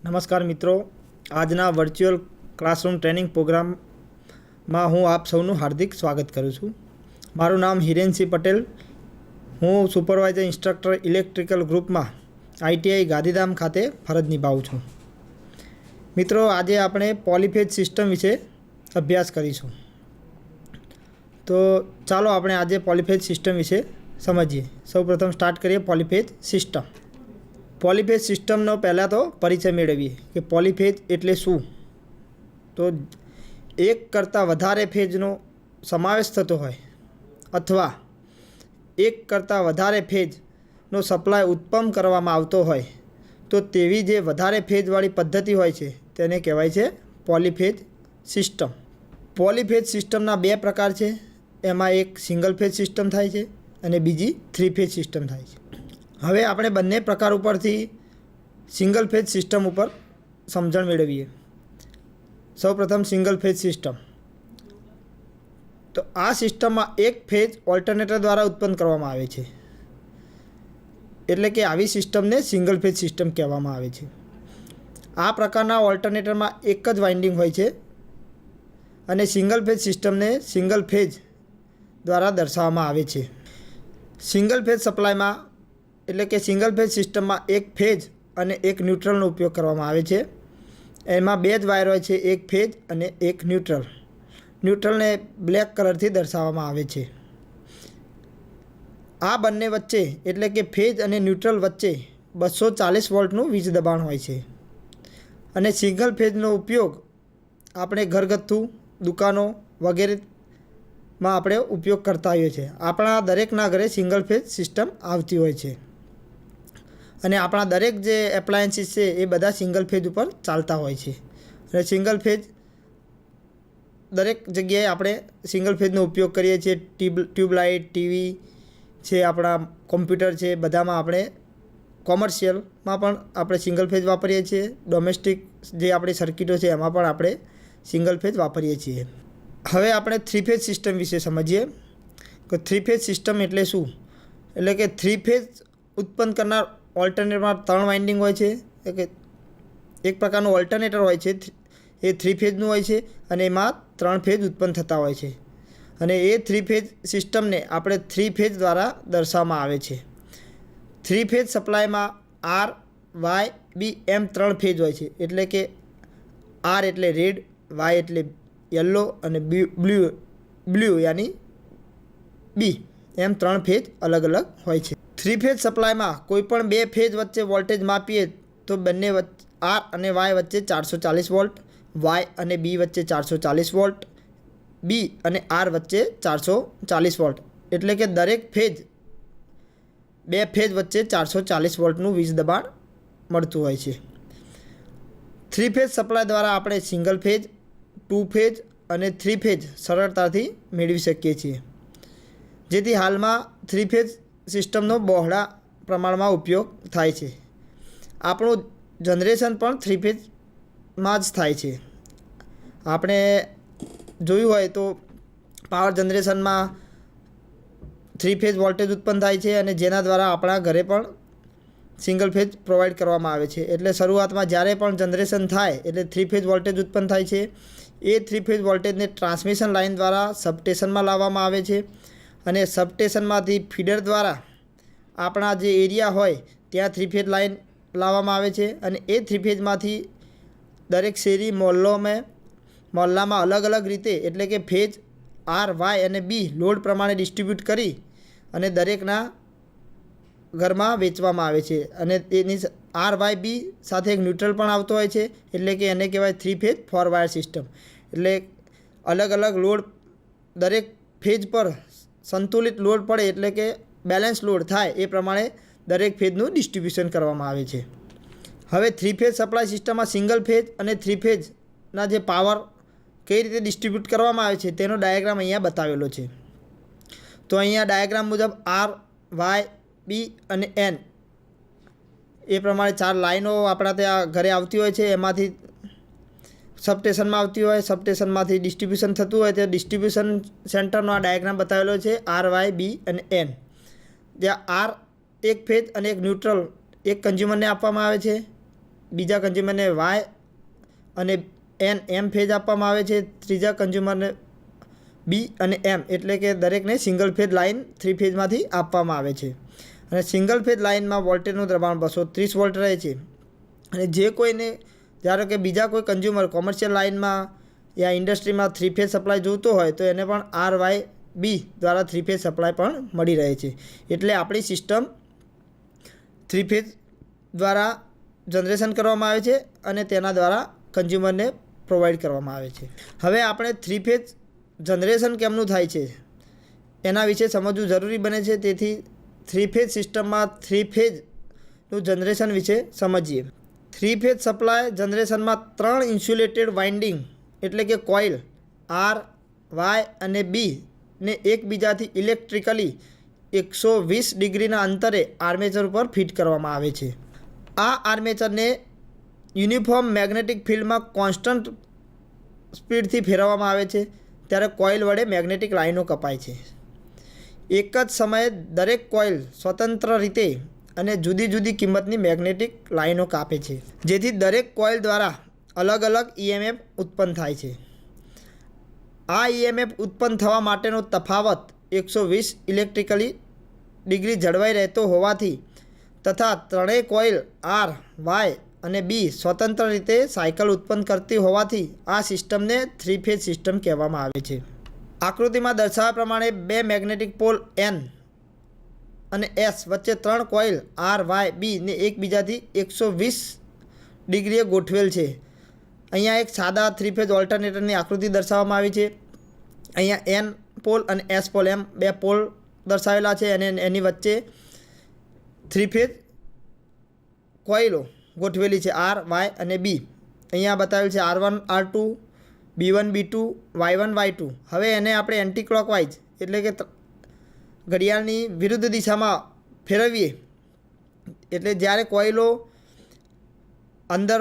નમસ્કાર મિત્રો, આજના વર્ચ્યુઅલ ક્લાસરૂમ ટ્રેનિંગ પ્રોગ્રામમાં હું આપ સૌનું હાર્દિક સ્વાગત કરું છું. મારું નામ હિરેનસિંહ પટેલ. હું સુપરવાઇઝર ઇન્સ્ટ્રક્ટર ઇલેક્ટ્રિકલ ગ્રુપમાં આઈટીઆઈ ગાંધીધામ ખાતે ફરજ નિભાવું છું. મિત્રો, આજે આપણે પોલીફેજ સિસ્ટમ વિશે અભ્યાસ કરીશું. તો ચાલો આપણે આજે પોલીફેજ સિસ્ટમ વિશે સમજીએ. સૌપ્રથમ સ્ટાર્ટ કરીએ પોલીફેજ સિસ્ટમ. પોલીફેજ સિસ્ટમનો પહેલાં તો પરિચય મેળવીએ કે પોલીફેજ એટલે શું. તો એક કરતાં વધારે ફેજનો સમાવેશ થતો હોય અથવા એક કરતાં વધારે ફેજનો સપ્લાય ઉત્પન્ન કરવામાં આવતો હોય તો તેવી જે વધારે ફેજવાળી પદ્ધતિ હોય છે તેને કહેવાય છે પોલીફેજ સિસ્ટમ. પોલીફેજ સિસ્ટમના બે પ્રકાર છે. એમાં એક સિંગલ ફેજ સિસ્ટમ થાય છે અને બીજી થ્રી ફેજ સિસ્ટમ થાય છે. હવે આપણે બંને પ્રકાર ઉપરથી સિંગલ ફેજ સિસ્ટમ ઉપર સમજણ મેળવીએ. સૌપ્રથમ સિંગલ ફેજ સિસ્ટમ. તો આ સિસ્ટમમાં એક ફેજ ઓલ્ટરનેટર દ્વારા ઉત્પન્ન કરવામાં આવે છે, એટલે કે આવી સિસ્ટમને સિંગલ ફેજ સિસ્ટમ કહેવામાં આવે છે. આ પ્રકારના ઓલ્ટરનેટરમાં એક જ વાઇન્ડિંગ હોય છે અને સિંગલ ફેજ સિસ્ટમને સિંગલ ફેજ દ્વારા દર્શાવવામાં આવે છે. સિંગલ ફેજ સપ્લાયમાં એટલે કે સિંગલ ફેજ સિસ્ટમમાં એક ફેજ અને એક ન્યુટ્રલનો ઉપયોગ કરવામાં આવે છે. એમાં બે જ વાયર હોય છે, એક ફેજ અને એક ન્યુટ્રલ. ન્યુટ્રલને બ્લેક કલરથી દર્શાવવામાં આવે છે. આ બંને વચ્ચે એટલે કે ફેજ અને ન્યુટ્રલ વચ્ચે 240 વોલ્ટનું વીજ દબાણ હોય છે. અને સિંગલ ફેજનો ઉપયોગ આપણે ઘરગથ્થુ, દુકાનો વગેરેમાં આપણે ઉપયોગ કરતા હોઈએ છીએ. આપણા દરેકના ઘરે સિંગલ ફેજ સિસ્ટમ આવતી હોય છે અને આપણા દરેક જે એપ્લાયન્સીસ છે એ બધા સિંગલ ફેજ ઉપર ચાલતા હોય છે. અને સિંગલ ફેજ દરેક જગ્યાએ આપણે સિંગલ ફેજનો ઉપયોગ કરીએ છીએ. ટ્યુબલાઇટ, ટીવી છે, આપણા કોમ્પ્યુટર છે, બધામાં આપણે કોમર્શિયલમાં પણ આપણે સિંગલ ફેજ વાપરીએ છીએ. ડોમેસ્ટિક જે આપણી સર્કિટો છે એમાં પણ આપણે સિંગલ ફેજ વાપરીએ છીએ. હવે આપણે થ્રી ફેજ સિસ્ટમ વિશે સમજીએ કે થ્રી ફેજ સિસ્ટમ એટલે શું. એટલે કે થ્રી ફેજ ઉત્પન્ન કરનાર ઓલ્ટરનેટરમાં 3 વાઇન્ડિંગ હોય છે. કે એક પ્રકારનું ઓલ્ટરનેટર હોય છે, એ થ્રી ફેજનું હોય છે અને એમાં 3 ફેજ ઉત્પન્ન થતા હોય છે. અને એ થ્રી ફેજ સિસ્ટમને આપણે થ્રી ફેજ દ્વારા દર્શાવવામાં આવે છે. થ્રી ફેજ સપ્લાયમાં આર, વાય, બી એમ 3 ફેજ હોય છે. એટલે કે આર એટલે રેડ, વાય એટલે યલો અને બ્લુ યાની બી, એમ 3 ફેજ અલગ અલગ હોય છે. થ્રી ફેજ સપ્લાયમાં કોઈપણ બે ફેજ વચ્ચે વોલ્ટેજ માપીએ તો બંને આર અને વાય વચ્ચે 440 વોલ્ટ, વાય અને બી વચ્ચે 440 વોલ્ટ, બી અને આર વચ્ચે 440 વોલ્ટ. એટલે કે દરેક ફેજ બે ફેજ વચ્ચે 440 વોલ્ટનું વીજ દબાણ મળતું હોય છે. થ્રી ફેજ સપ્લાય દ્વારા આપણે સિંગલ ફેજ, ટુ ફેજ અને થ્રી ફેજ સરળતાથી મેળવી શકીએ છીએ. જેથી હાલમાં થ્રી ફેજ સિસ્ટમનો બહોળા પ્રમાણમાં ઉપયોગ થાય છે. આપણું જનરેશન પણ થ્રી ફેજમાં જ થાય છે. આપણે જોયું હોય તો પાવર જનરેશનમાં થ્રી ફેજ વોલ્ટેજ ઉત્પન્ન થાય છે અને જેના દ્વારા આપણા ઘરે પણ સિંગલ ફેજ પ્રોવાઈડ કરવામાં આવે છે. એટલે શરૂઆતમાં જ્યારે પણ જનરેશન થાય એટલે થ્રી ફેજ વોલ્ટેજ ઉત્પન્ન થાય છે. એ થ્રી ફેજ વોલ્ટેજને ટ્રાન્સમિશન લાઇન દ્વારા સબસ્ટેશનમાં લાવવામાં આવે છે અને સબસ્ટેશનમાંથી ફીડર દ્વારા આપણા જે એરિયા હોય ત્યાં થ્રી ફેજ લાઇન લાવવામાં આવે છે. અને એ થ્રી ફેજમાંથી દરેક શેરી મહોલ્લામાં અલગ અલગ રીતે એટલે કે ફેજ આર, વાય અને બી લોડ પ્રમાણે ડિસ્ટ્રીબ્યુટ કરી અને દરેકના ઘરમાં વેચવામાં આવે છે. અને એની આર, વાય, બી સાથે એક ન્યુટ્રલ પણ આવતો હોય છે. એટલે કે એને કહેવાય થ્રી ફેજ 4 વાયર સિસ્ટમ. એટલે અલગ અલગ લોડ દરેક ફેજ પર સંતુલિત લોડ પડે એટલે કે બેલેન્સ લોડ થાય એ પ્રમાણે દરેક ફેજનું ડિસ્ટ્રીબ્યુશન કરવામાં આવે છે. હવે થ્રી ફેજ સપ્લાય સિસ્ટમમાં સિંગલ ફેજ અને થ્રી ફેજના જે પાવર કઈ રીતે ડિસ્ટ્રીબ્યુટ કરવામાં આવે છે તેનો ડાયાગ્રામ અહીંયા બતાવેલો છે. તો અહીંયા ડાયાગ્રામ મુજબ આર, વાય, બી અને એન એ પ્રમાણે 4 લાઈનો આપણા ત્યાં ઘરે આવતી હોય છે. એમાંથી સબસ્ટેશનમાં આવતી હોય, સબસ્ટેશનમાંથી ડિસ્ટ્રીબ્યુશન થતું હોય તે ડિસ્ટ્રીબ્યુશન સેન્ટરનો આ ડાયાગ્રામ બતાવેલો છે. આર, વાય, બી અને એન. જ્યાં આર એક ફેજ અને એક ન્યુટ્રલ એક કન્ઝ્યુમરને આપવામાં આવે છે બીજા કન્ઝ્યુમરને વાય અને એન એમ ફેજ આપવામાં આવે છે, ત્રીજા કન્ઝ્યુમરને બી અને એમ એટલે કે દરેકને સિંગલ ફેજ લાઇન 3 ફેજમાંથી આપવામાં આવે છે. અને સિંગલ ફેજ લાઇનમાં વોલ્ટેજનું દબાણ 230 વોલ્ટ રહે છે. અને જે કોઈને ધારો કે બીજા કોઈ કન્ઝ્યુમર કોમર્શિયલ લાઇનમાં યા ઇન્ડસ્ટ્રીમાં 3 ફેજ સપ્લાય જોઈતો હોય તો એને પણ RYB દ્વારા 3 ફેજ સપ્લાય પણ મળી રહે છે. એટલે આપણી સિસ્ટમ 3 ફેજ દ્વારા જનરેશન કરવામાં આવે છે અને તેના દ્વારા કન્ઝ્યુમરને પ્રોવાઈડ કરવામાં આવે છે. હવે આપણે 3 ફેજ જનરેશન કેમનું થાય છે એના વિશે સમજવું જરૂરી બને છે. તેથી 3 ફેજ સિસ્ટમમાં 3 ફેજનું જનરેશન વિશે સમજીએ. 3 ફેજ સપ્લાય જનરેશનમાં 3 ઇન્સ્યુલેટેડ વાઇન્ડિંગ એટલે કે કોઇલ આર, વાય અને બી ને એકબીજાથી ઇલેક્ટ્રિકલી 120 ડિગ્રીના અંતરે આર્મેચર ઉપર ફિટ કરવામાં આવે છે. આ આર્મેચરને યુનિફોર્મ મેગ્નેટિક ફિલ્ડમાં કોન્સ્ટન્ટ સ્પીડથી ફેરવવામાં આવે છે. ત્યારે કોઇલ વડે મેગ્નેટિક લાઈનો કપાય છે. એક જ સમયે દરેક કોઇલ સ્વતંત્ર રીતે અને જુદી જુદી કિંમતની મેગ્નેટિક લાઈનો કાપે છે, જેથી દરેક કોઇલ દ્વારા અલગ અલગ EMF ઉત્પન્ન થાય છે. આ EMF ઉત્પન્ન થવા માટેનો તફાવત 120 ઇલેક્ટ્રિકલી ડિગ્રી જળવાઈ રહેતો હોવાથી તથા ત્રણેય કોઇલ આર, વાય અને બી સ્વતંત્ર રીતે સાયકલ ઉત્પન્ન કરતી હોવાથી આ સિસ્ટમને 3 ફેજ સિસ્ટમ કહેવામાં આવે છે. આકૃતિમાં દર્શાવ્યા પ્રમાણે બે મેગ્નેટિક પોલ N અને S વચ્ચે 3 કોઇલ આર, વાય, બી ને એકબીજાથી 120 ડિગ્રીએ ગોઠવેલ છે. અહીંયા એક સાદા 3 ફેજ ઓલ્ટરનેટરની આકૃતિ દર્શાવવામાં આવી છે. અહીંયા N પોલ અને S પોલ એમ બે પોલ દર્શાવેલા છે અને એની વચ્ચે 3 ફેજ કોઇલો ગોઠવેલી છે આર, વાય અને બી. અહીંયા બતાવેલ છે R1, R2, B1, B2, Y1, Y2. હવે એને આપણે એન્ટી ક્લોકવાઇઝ એટલે કે ઘડિયાળની વિરુદ્ધ દિશામાં ફેરવીએ એટલે જ્યારે કોઇલો અંદર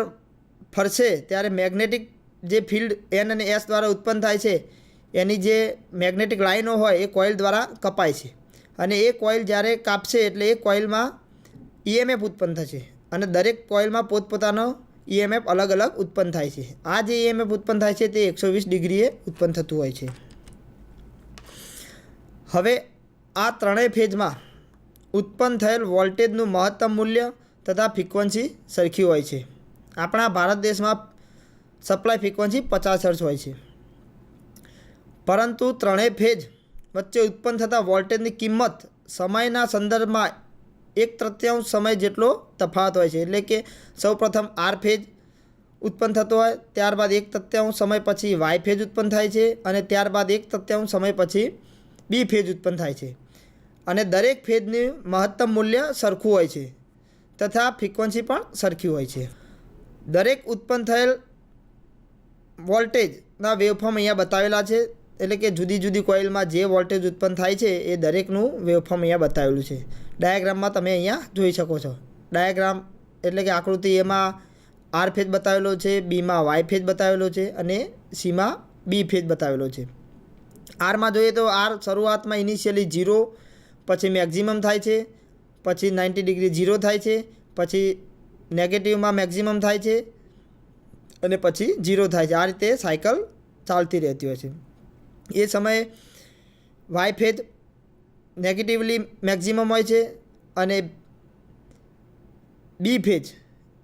ફરશે ત્યારે મેગ્નેટિક જે ફિલ્ડ N અને S દ્વારા ઉત્પન્ન થાય છે એની જે મેગ્નેટિક લાઈનો હોય એ કોઇલ દ્વારા કપાય છે. અને એ કોઇલ જ્યારે કાપશે એટલે એ કોઇલમાં EMF ઉત્પન્ન થશે અને દરેક કોઇલમાં પોતપોતાનો EMF અલગ અલગ ઉત્પન્ન થાય છે. આ જે EMF ઉત્પન્ન થાય છે તે 120 ડિગ્રીએ ઉત્પન્ન થતું હોય છે. હવે આ ત્રણેય ફેજમાં ઉત્પન્ન થયેલ વોલ્ટેજનું મહત્તમ મૂલ્ય તથા ફ્રીક્વન્સી સરખી હોય છે. આપણા ભારત દેશમાં સપ્લાય ફ્રીક્વન્સી 50 હર્ટ્ઝ હોય છે, પરંતુ ત્રણેય ફેજ વચ્ચે ઉત્પન્ન થતા વોલ્ટેજની કિંમત સમયના સંદર્ભમાં 1/3 સમય જેટલો તફાવત હોય છે. એટલે કે સૌપ્રથમ આર ફેજ ઉત્પન્ન થતો હોય, ત્યારબાદ 1/3 સમય પછી વાય ફેજ ઉત્પન્ન થાય છે અને ત્યારબાદ 1/3 સમય પછી બી ફેજ ઉત્પન્ન થાય છે. અને દરેક ફેજનું મહત્તમ મૂલ્ય સરખું હોય છે તથા ફ્રીક્વન્સી પણ સરખી હોય છે. દરેક ઉત્પન્ન થયેલ વોલ્ટેજના વેવફોર્મ અહીંયા બતાવેલા છે. એટલે કે જુદી જુદી કોઇલમાં જે વોલ્ટેજ ઉત્પન્ન થાય છે એ દરેકનું વેવફોર્મ અહીંયા બતાવેલું છે. ડાયાગ્રામમાં તમે અહીંયા જોઈ શકો છો. ડાયાગ્રામ એટલે કે આકૃતિ એમાં આર ફેજ બતાવેલો છે, બીમાં વાય ફેજ બતાવેલો છે અને સીમાં બી ફેજ બતાવેલો છે. આરમાં જોઈએ તો આર શરૂઆતમાં ઇનિશિયલી 0, પછી મેક્ઝિમમ થાય છે, પછી 90 ડિગ્રી 0 થાય છે, પછી નેગેટિવમાં મેક્ઝિમમ થાય છે અને પછી 0 થાય છે. આ રીતે સાયકલ ચાલતી રહેતી હોય છે. એ સમયે વાય ફેજ નેગેટિવલી મેક્ઝિમમ હોય છે અને બી ફેજ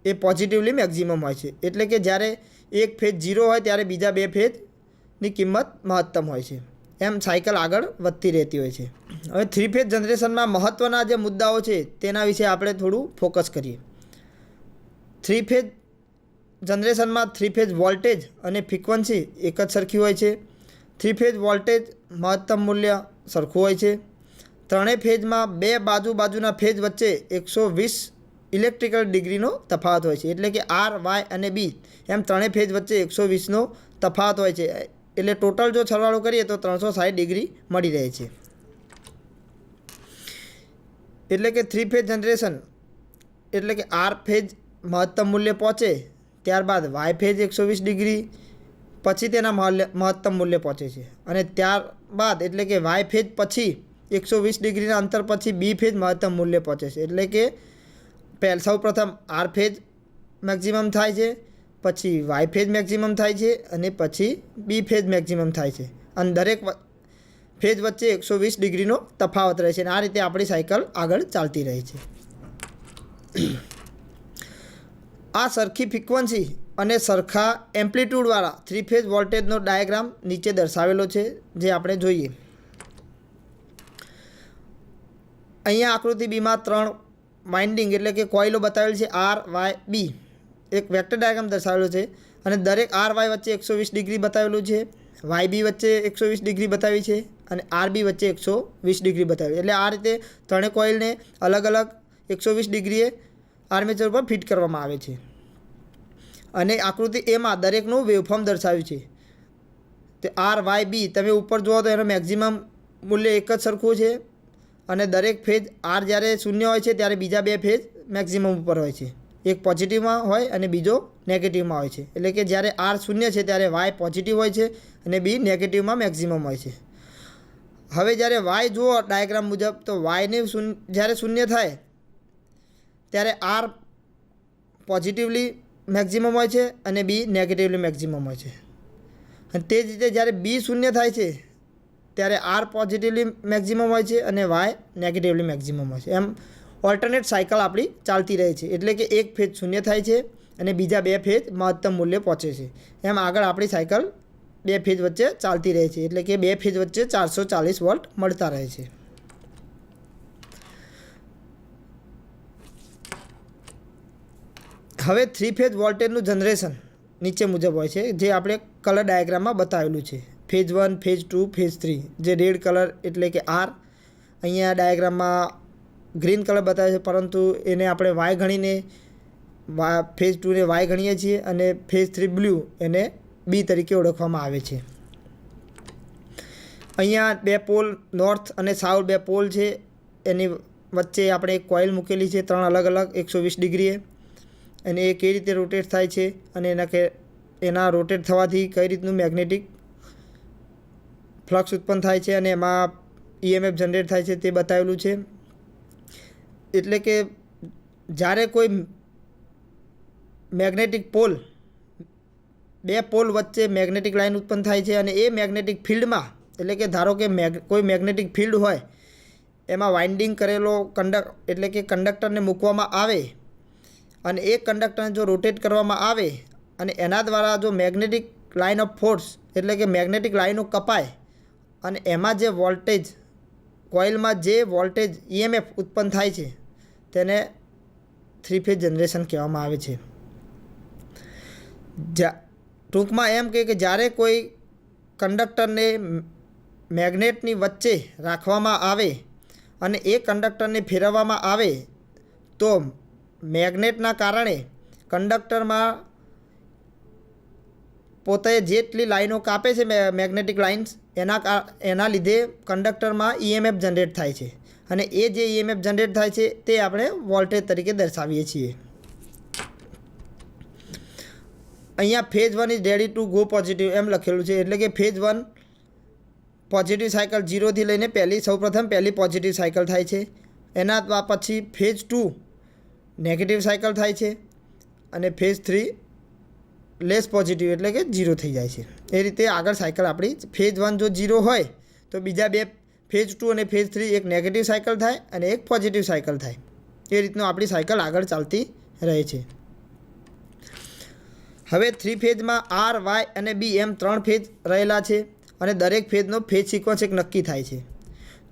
એ પોઝિટિવલી મેક્ઝિમમ હોય છે. એટલે કે જ્યારે એક ફેજ 0 હોય ત્યારે બીજા બે ફેજની કિંમત મહત્તમ હોય છે. એમ સાયકલ આગળ વધતી રહેતી હોય છે. હવે 3 ફેજ જનરેશનમાં મહત્ત્વના જે મુદ્દાઓ છે તેના વિશે આપણે થોડું ફોકસ કરીએ. 3 ફેજ જનરેશનમાં 3 ફેજ વોલ્ટેજ અને ફ્રીક્વન્સી એક જ સરખી હોય છે. 3 ફેજ વોલ્ટેજ મહત્તમ મૂલ્ય સરખું હોય છે. ત્રણેય ફેજમાં બે બાજુના ફેજ વચ્ચે 120 ઇલેક્ટ્રિકલ ડિગ્રીનો તફાવત હોય છે. એટલે કે આર, વાય અને બી એમ ત્રણેય ફેજ વચ્ચે 120નો તફાવત હોય છે. એટલે ટોટલ જો સરવાળો કરીએ તો 360 ડિગ્રી મળી રહે છે. એટલે કે 3 ફેજ જનરેશન એટલે કે આર ફેજ મહત્તમ મૂલ્ય પહોંચે ત્યારબાદ વાય ફેજ 120 ડિગ્રી પછી તેના મહત્તમ મૂલ્ય પહોંચે છે અને ત્યારબાદ એટલે કે વાય ફેજ પછી 120 ડિગ્રીના અંતર પછી બી ફેજ મહત્તમ મૂલ્ય પહોંચે છે. એટલે કે સૌ પ્રથમ આર ફેજ મેક્સિમમ થાય છે, પછી વાય ફેઝ મેક્સિમમ થાય છે અને પછી બી ફેઝ મેક્સિમમ થાય છે. અને દરેક ફેઝ વચ્ચે 120 ડિગ્રીનો તફાવત રહે છે અને આ રીતે આપણી સાયકલ આગળ ચાલતી રહે છે. આ સરખી ફ્રીક્વન્સી અને સરખા એમ્પ્લિટ્યૂડવાળા 3 ફેઝ વોલ્ટેજનો ડાયાગ્રામ નીચે દર્શાવેલો છે, જે આપણે જોઈએ. અહીંયા આકૃતિ બીમાં 3 વાઇન્ડિંગ એટલે કે કોઇલો બતાવેલ છે, આર વાય બી. એક વેક્ટર ડાયાગ્રામ દર્શાવેલો છે અને દરેક આર વાય વચ્ચે 120 ડિગ્રી બતાવેલું છે, વાય બી વચ્ચે 120 ડિગ્રી બતાવી છે અને આર બી વચ્ચે 120 ડિગ્રી બતાવી. એટલે આ રીતે ત્રણેય કોઇલને અલગ અલગ 120 ડિગ્રીએ આર્મેચર પર ફિટ કરવામાં આવે છે. અને આકૃતિ એમાં દરેકનું વેવફોર્મ દર્શાવ્યું છે. તે આર વાય બી તમે ઉપર જુઓ તો એનું મેક્સિમમ મૂલ્ય એક જ સરખું છે અને દરેક ફેઝ આર જ્યારે શૂન્ય હોય છે ત્યારે બીજા બે ફેઝ મેક્સિમમ ઉપર હોય છે. એક પોઝિટિવમાં હોય અને બીજો નેગેટિવમાં હોય છે. એટલે કે જ્યારે આર શૂન્ય છે ત્યારે વાય પોઝિટિવ હોય છે અને બી નેગેટિવમાં મેક્સિમમ હોય છે. હવે જ્યારે વાય જુઓ ડાયાગ્રામ મુજબ તો વાયને જ્યારે શૂન્ય થાય ત્યારે આર પોઝિટિવલી મેક્સિમમ હોય છે અને બી નેગેટિવલી મેક્સિમમ હોય છે. અને તે જ રીતે જ્યારે બી શૂન્ય થાય છે ત્યારે આર પોઝિટિવલી મેક્સિમમ હોય છે અને વાય નેગેટિવલી મેક્સિમમ હોય છે. એમ ઓલ્ટરનેટ સાયકલ આપણી ચાલતી રહે છે. એટલે કે એક ફેઝ શૂન્ય થાય છે અને બીજા બે ફેઝ મહત્તમ મૂલ્ય પહોંચે છે. એમ આગળ આપણી સાયકલ બે ફેઝ વચ્ચે ચાલતી રહે છે. એટલે કે બે ફેઝ વચ્ચે 440 વોલ્ટ મળતા રહે છે. હવે 3 ફેઝ વોલ્ટેજનું જનરેશન નીચે મુજબ હોય છે, જે આપણે કલર ડાયાગ્રામમાં બતાવેલું છે. Phase 1, phase 2, phase 3. જે રેડ કલર એટલે કે આર, અહીંયા ડાયાગ્રામમાં ગ્રીન કલર બતાવે છે, પરંતુ એને આપણે વાય ગણીને ફેઝ 2ને વાય ગણીએ છીએ અને ફેઝ 3 બ્લુ એને બી તરીકે ઓળખવામાં આવે છે. અહીંયા બે પોલ નોર્થ અને સાઉથ બે પોલ છે, એની વચ્ચે આપણે એક કોઇલ મૂકેલી છે 3 અલગ અલગ 120 ડિગ્રીએ. અને એ કઈ રીતે રોટેટ થાય છે અને એના રોટેટ થવાથી કઈ રીતનું મેગ્નેટિક ફ્લક્સ ઉત્પન્ન થાય છે અને એમાં EMF જનરેટ થાય છે તે બતાવેલું છે. એટલે કે જ્યારે કોઈ મેગ્નેટિક પોલ, બે પોલ વચ્ચે મેગ્નેટિક લાઇન ઉત્પન્ન થાય છે અને એ મેગ્નેટિક ફિલ્ડમાં, એટલે કે ધારો કે કોઈ મેગ્નેટિક ફિલ્ડ હોય એમાં વાઇન્ડિંગ કરેલો એટલે કે કંડક્ટરને મૂકવામાં આવે અને એ કંડક્ટરને જો રોટેટ કરવામાં આવે અને એના દ્વારા જો મેગ્નેટિક લાઇન ઓફ ફોર્સ એટલે કે મેગ્નેટિક લાઇનો કપાય અને એમાં જે વોલ્ટેજ કોઇલમાં જે વોલ્ટેજ EMF ઉત્પન્ન થાય છે તેને 3 ફેઝ જનરેશન કહેવામાં આવે છે. ટૂંકમાં એમ કે જ્યારે કોઈ કંડક્ટરને મેગ્નેટની વચ્ચે રાખવામાં આવે અને એ કંડક્ટરને ફેરવવામાં આવે તો મેગ્નેટના કારણે કંડક્ટરમાં પોતે જેટલી લાઈનો કાપે છે મેગ્નેટિક લાઇન્સ એના લીધે કંડક્ટરમાં EMF જનરેટ થાય છે અને એ જે EMF જનરેટ થાય છે તે આપણે વોલ્ટેજ તરીકે દર્શાવીએ છીએ. અહીંયા phase 1 is ready to go positive એમ લખેલું છે. એટલે કે ફેઝ 1 પોઝિટિવ સાયકલ 0થી લઈને સૌપ્રથમ પહેલી પોઝિટિવ સાયકલ થાય છે. એના પછી ફેઝ 2 નેગેટિવ સાયકલ થાય છે અને ફેઝ 3 લેસ પોઝિટિવ એટલે કે 0 થઈ જાય છે. એ રીતે આગળ સાયકલ આપણી ફેઝ 1 જો 0 હોય તો બીજા બે ફેઝ 2 અને ફેઝ 3 એક નેગેટિવ સાયકલ થાય અને એક પોઝિટિવ સાયકલ થાય. એ રીતનું આપણી સાયકલ આગળ ચાલતી રહે છે. હવે 3 ફેઝમાં આર, વાય અને બી એમ 3 ફેઝ રહેલા છે અને દરેક ફેઝનો ફેઝ સિક્વન્સ એક નક્કી થાય છે.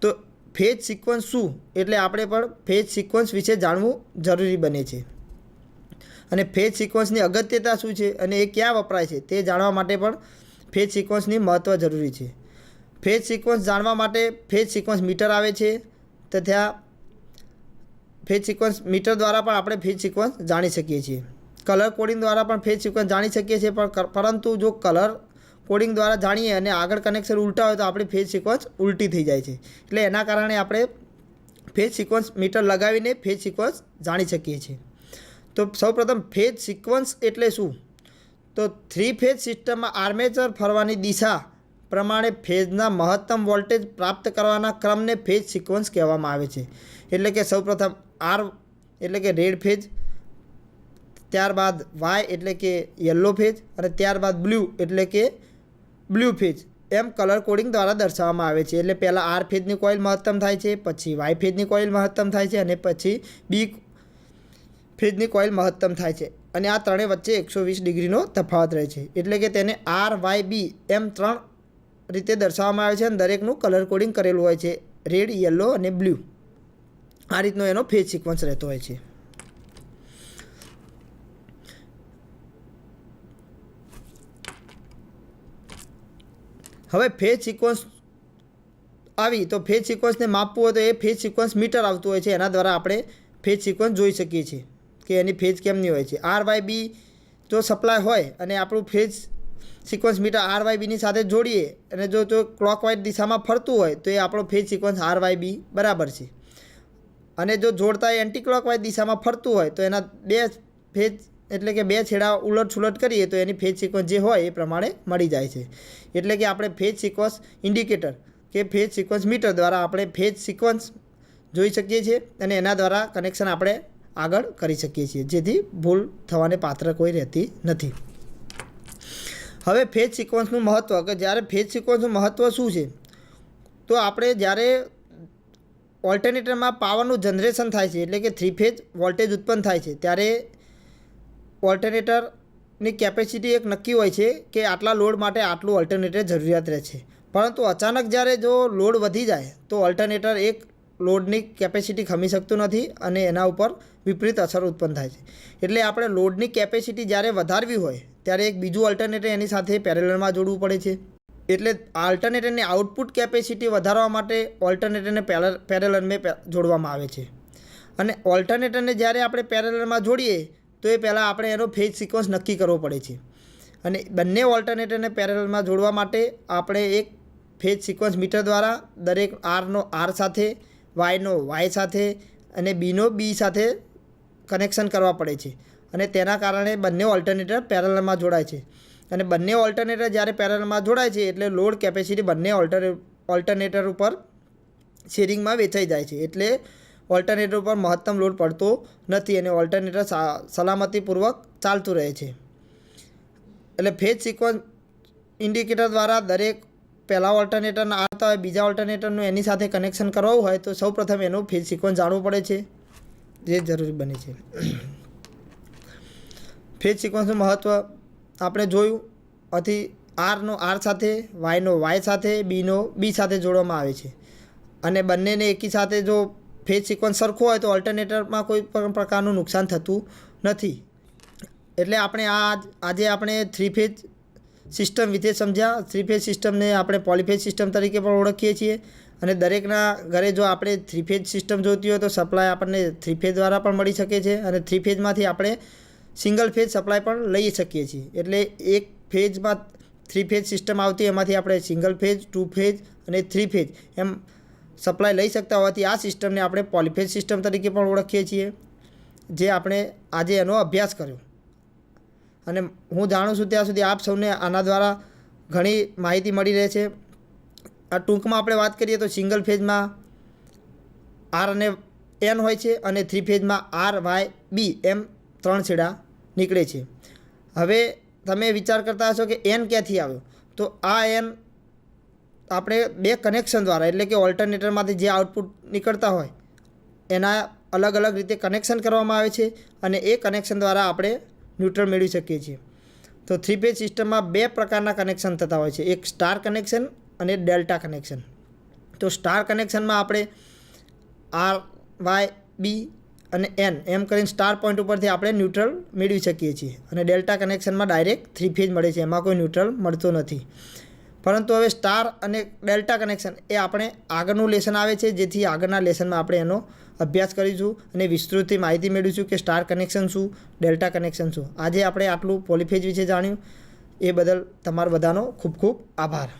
તો ફેઝ સિક્વન્સ શું એટલે આપણે પણ ફેઝ સિક્વન્સ વિશે જાણવું જરૂરી બને છે. અને ફેઝ સિક્વન્સની અગત્યતા શું છે અને એ ક્યાં વપરાય છે તે જાણવા માટે પણ ફેઝ સિક્વન્સની મહત્ત્વ જરૂરી છે. ફેઝ સિક્વન્સ જાણવા માટે ફેઝ સિક્વન્સ મીટર આવે છે, તથા ફેઝ સિક્વન્સ મીટર દ્વારા પણ આપણે ફેઝ સિક્વન્સ જાણી શકીએ છીએ. કલર કોડિંગ દ્વારા પણ ફેઝ સિક્વન્સ જાણી શકીએ છીએ, પરંતુ જો કલર કોડિંગ દ્વારા જાણીએ અને આગળ કનેક્શન ઉલટા હોય તો આપણી ફેઝ સિક્વન્સ ઉલટી થઈ જાય છે. એટલે એના કારણે આપણે ફેઝ સિક્વન્સ મીટર લગાવીને ફેઝ સિક્વન્સ જાણી શકીએ છીએ. તો સૌપ્રથમ ફેઝ સિક્વન્સ એટલે શું? તો 3 ફેઝ સિસ્ટમમાં આર્મેચર ફરવાની દિશા પ્રમાણે ફેઝના મહત્તમ વોલ્ટેજ પ્રાપ્ત કરવાના ક્રમને ફેઝ સિક્વન્સ કહેવામાં આવે છે. એટલે કે સૌપ્રથમ આર એટલે કે રેડ ફેઝ, ત્યારબાદ વાય એટલે કે યલો ફેજ અને ત્યારબાદ બ્લુ એટલે કે બ્લુ ફેજ એમ કલર કોડિંગ દ્વારા દર્શાવવામાં આવે છે. એટલે પહેલાં આર ફેજની કોઇલ મહત્તમ થાય છે, પછી વાય ફેજની કોઇલ મહત્તમ થાય છે અને પછી બી ફેજની કોઇલ મહત્તમ થાય છે. અને આ ત્રણેય વચ્ચે 120 ડિગ્રીનો તફાવત રહે છે. એટલે કે તેને આર વાય બી એમ 3 રીતે દર્શાવવામાં આવે છે અને દરેકનું કલર કોડિંગ કરેલું હોય છે, રેડ, યલો અને બ્લુ. આ રીતનો એનો ફેજ સિક્વન્સ રહેતો હોય છે. હવે ફેજ સિક્વન્સ આવી તો ફેજ સિક્વન્સને માપવું હોય તો એ ફેજ સિક્વન્સ મીટર આવતું હોય છે. એના દ્વારા આપણે ફેજ સિક્વન્સ જોઈ શકીએ છીએ કે એની ફેજ કેમની હોય છે. આર વાય બી જો સપ્લાય હોય અને આપણું phase sequence meter R Y બીની સાથે જોડીએ અને જો ક્લોકવાઇઝ દિશામાં ફરતું હોય તો એ આપણો phase sequence R Y B બરાબર છે. અને જો જોડતા એન્ટી ક્લોકવાઇઝ દિશામાં ફરતું હોય તો એના બે ફેજ એટલે કે બે છેડા ઉલટ સુલટ કરીએ તો એની ફેજ સિક્વન્સ જે હોય એ પ્રમાણે મળી જાય છે. એટલે કે આપણે ફેજ સિક્વન્સ ઇન્ડિકેટર કે ફેજ સિક્વન્સ મીટર દ્વારા આપણે ફેજ સિક્વન્સ જોઈ શકીએ છીએ અને એના દ્વારા કનેક્શન આપણે આગળ કરી શકીએ છીએ, જેથી ભૂલ થવાને પાત્ર કોઈ રહેતી નથી. હવે ફેજ સિક્વન્સનું મહત્ત્વ કે જ્યારે ફેજ સિક્વન્સનું મહત્ત્વ શું છે, તો આપણે જ્યારે ઓલ્ટરનેટરમાં પાવરનું જનરેશન થાય છે એટલે કે 3 ફેજ વોલ્ટેજ ઉત્પન્ન થાય છે ત્યારે ઓલ્ટરનેટરની કેપેસિટી એક નક્કી હોય છે કે આટલા લોડ માટે આટલું ઓલ્ટરનેટર જરૂરિયાત રહે છે. પરંતુ અચાનક જ્યારે જો લોડ વધી જાય તો ઓલ્ટરનેટર એક લોડની કેપેસિટી ખમી શકતું નથી અને એના ઉપર વિપરીત અસર ઉત્પન્ન થાય છે. એટલે આપણે લોડની કેપેસિટી જ્યારે વધારવી હોય ત્યારે એક બીજું ઓલ્ટરનેટર એની સાથે પેરેલલમાં જોડવું પડે છે. એટલે ઓલ્ટરનેટરની આઉટપુટ કેપેસિટી વધારવા માટે ઓલ્ટરનેટરને પેરેલલમાં જોડવામાં આવે છે. અને ઓલ્ટરનેટરને જ્યારે આપણે પેરેલલમાં જોડીએ તો એ પહેલાં આપણે એનો ફેજ સિક્વન્સ નક્કી કરવો પડે છે. અને બંને ઓલ્ટરનેટરને પેરેલલમાં જોડવા માટે આપણે એક ફેજ સિક્વન્સ મીટર દ્વારા દરેક આરનો આર સાથે, વાયનો વાય સાથે અને બીનો બી સાથે કનેક્શન કરવા પડે છે. અને તેના કારણે બંને ઓલ્ટરનેટર પેરેલલમાં જોડાય છે. અને બંને ઓલ્ટરનેટર જ્યારે પેરેલલમાં જોડાય છે એટલે લોડ કેપેસિટી બંને ઓલ્ટરનેટર ઉપર શેરિંગમાં વેચાઈ જાય છે. એટલે ઓલ્ટરનેટર ઉપર મહત્તમ લોડ પડતો નથી અને ઓલ્ટરનેટર સલામતીપૂર્વક ચાલતું રહે છે. એટલે ફેજ સિક્વન્સ ઇન્ડિકેટર દ્વારા દરેક પહેલાં ઓલ્ટરનેટરના આવતા હોય બીજા ઓલ્ટરનેટરનું એની સાથે કનેક્શન કરાવવું હોય તો સૌપ્રથમ એનું ફેજ સિક્વન્સ જાણવું પડે છે, જે જરૂરી બને છે. ફેજ સિક્વન્સનું મહત્ત્વ આપણે જોયું. આથી આરનો આર સાથે, વાયનો વાય સાથે, બીનો બી સાથે જોડવામાં આવે છે. અને બંનેને એકી સાથે જો ફેજ સિક્વન્સ સરખો હોય તો ઓલ્ટરનેટરમાં કોઈ પણ પ્રકારનું નુકસાન થતું નથી. એટલે આપણે આજે આપણે 3 ફેજ સિસ્ટમ વિશે સમજ્યા. 3 ફેજ સિસ્ટમને આપણે પોલીફેજ સિસ્ટમ તરીકે પણ ઓળખીએ છીએ. અને દરેકના ઘરે જો આપણે 3 ફેજ સિસ્ટમ જોઈતી હોય તો સપ્લાય આપણને 3 ફેજ દ્વારા પણ મળી શકે છે અને 3 ફેજમાંથી આપણે સિંગલ ફેજ સપ્લાય પણ લઈ શકીએ છીએ. એટલે એક ફેજમાં 3 ફેજ સિસ્ટમ આવતી એમાંથી આપણે સિંગલ ફેજ, 2 ફેજ અને 3 ફેજ એમ સપ્લાય લઈ શકતા હોવાથી આ સિસ્ટમને આપણે પોલીફેજ સિસ્ટમ તરીકે પણ ઓળખીએ છીએ, જે આપણે આજે એનો અભ્યાસ કર્યો. અને હું જાણું છું ત્યાં સુધી આપ સૌને આના દ્વારા ઘણી માહિતી મળી રહે છે. આ ટૂંકમાં આપણે વાત કરીએ તો સિંગલ ફેજમાં આર અને એન હોય છે અને 3 ફેજમાં આર, વાય, બી એમ 3 છેડા નીકળે છે. હવે તમે વિચાર કરતા હશો કે એન ક્યાંથી આવ્યો, તો આ એન આપણે બે કનેક્શન દ્વારા એટલે કે ઓલ્ટરનેટરમાંથી જે આઉટપુટ નીકળતા હોય એના અલગ અલગ રીતે કનેક્શન કરવામાં આવે છે અને એ કનેક્શન દ્વારા આપણે ન્યુટ્રલ મેળવી શકીએ છીએ. તો 3 ફેજ સિસ્ટમમાં 2 પ્રકારના કનેક્શન થતા હોય છે, એક સ્ટાર કનેક્શન અને ડેલ્ટા કનેક્શન. તો સ્ટાર કનેક્શનમાં આપણે આર, વાય, બી અને એન એમ કરીને સ્ટાર પોઈન્ટ ઉપરથી આપણે ન્યુટ્રલ મેળવી શકીએ છીએ. અને ડેલ્ટા કનેક્શનમાં ડાયરેક્ટ 3 ફેજ મળે છે, એમાં કોઈ ન્યુટ્રલ મળતો નથી. પરંતુ હવે સ્ટાર અને ડેલ્ટા કનેક્શન એ આપણે આગળનું લેસન આવે છે, જેથી આગળના લેસનમાં આપણે એનો અભ્યાસ કરીશું અને વિસ્તૃતથી માહિતી મેળવીશું કે સ્ટાર કનેક્શન શું, ડેલ્ટા કનેક્શન શું. આજે આપણે આટલું પોલીફેજ વિશે જાણ્યું. એ બદલ તમારો બધાનો ખૂબ ખૂબ આભાર.